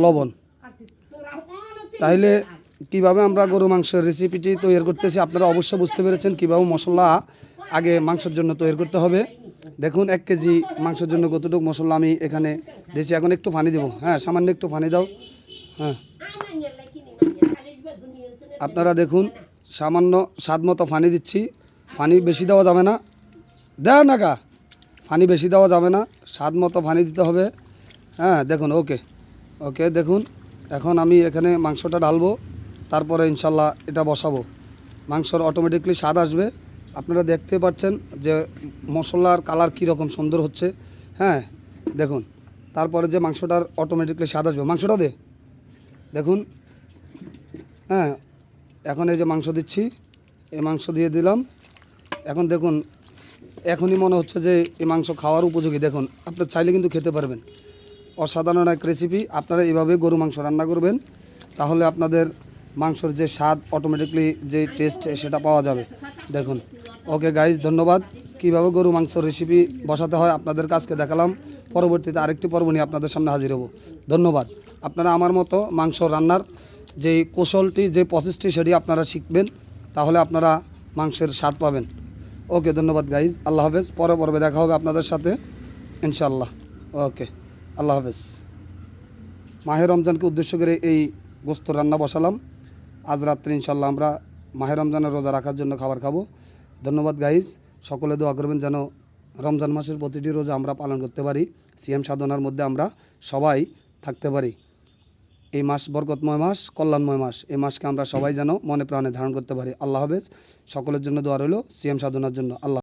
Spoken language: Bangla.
লবণ। তাহলে কিভাবে আমরা গরু মাংসের রেসিপিটি তৈরি করতেছি আপনারা অবশ্যই বুঝতে পেরেছেন কিভাবে মশলা আগে মাংসের জন্য তৈরি করতে হবে। দেখুন 1 কেজি মাংসের জন্য কতটুকু মশলা আমি এখানে দিয়েছি। এখন একটু পানি দেবো, হ্যাঁ সামান্য একটু পানি দাও। হ্যাঁ আপনারা দেখুন সামান্য স্বাদ মতো পানি দিচ্ছি। পানি বেশি দেওয়া যাবে না, দেয় না কা পানি বেশি দেওয়া যাবে না, স্বাদ মতো পানি দিতে হবে। হ্যাঁ দেখুন, ওকে ওকে দেখুন এখন আমি এখানে মাংসটা ঢালবো, তারপরে ইনশাল্লাহ এটা বসাবো। মাংসর অটোমেটিকলি স্বাদ আসবে। আপনারা দেখতে পাচ্ছেন যে মশলার কালার কীরকম সুন্দর হচ্ছে। হ্যাঁ দেখুন, তারপরে যে মাংসটার অটোমেটিকলি স্বাদ আসবে। মাংসটা দেখুন, হ্যাঁ এখন এই যে মাংস দিচ্ছি, এই মাংস দিয়ে দিলাম। এখন দেখুন এখনই মনে হচ্ছে যে এই মাংস খাওয়ার উপযোগী। দেখুন আপনারা চাইলে কিন্তু খেতে পারবেন। অসাধারণ এক রেসিপি। আপনারা এইভাবে গরু মাংস রান্না করবেন, তাহলে আপনাদের মাংসর যে স্বাদ অটোমেটিকলি যে টেস্ট সেটা পাওয়া যাবে। দেখুন, ওকে গাইজ, ধন্যবাদ। কীভাবে গরু মাংস রেসিপি বসাতে হয় আপনাদের কাছকে দেখালাম। পরবর্তীতে আরেকটি পর্ব নিয়ে আপনাদের সামনে হাজির হব। ধন্যবাদ। আপনারা আমার মতো মাংস রান্নার যে কৌশলটি, যে প্রসেসটি সেটি আপনারা শিখবেন, তাহলে আপনারা মাংসের স্বাদ পাবেন। ওকে ধন্যবাদ গাইজ, আল্লাহ হাফেজ। পরে পর্বে দেখা হবে আপনাদের সাথে ইনশাআল্লাহ। ওকে, আল্লাহ হাফেজ। মাহে রমজানকে উদ্দেশ্য করে এই গোস্ত রান্না বসালাম। আজ রাত্রে ইনশাল্লাহ আমরা মাহে রমজানের রোজা রাখার জন্য খাবার খাবো। ধন্যবাদ গাইজ। সকলে দোয়া করবেন যেন রমজান মাসের প্রতিটি রোজা আমরা পালন করতে পারি, সিয়াম সাধনার মধ্যে আমরা সবাই থাকতে পারি। এই মাস বরকতময় মাস, কল্যাণময় মাস। এই মাসকে আমরা সবাই যেন মনে প্রাণে ধারণ করতে পারি। আল্লাহ হাফেজ। সকলের জন্য দোয়া রইল সিয়াম সাধনার জন্য। আল্লাহ।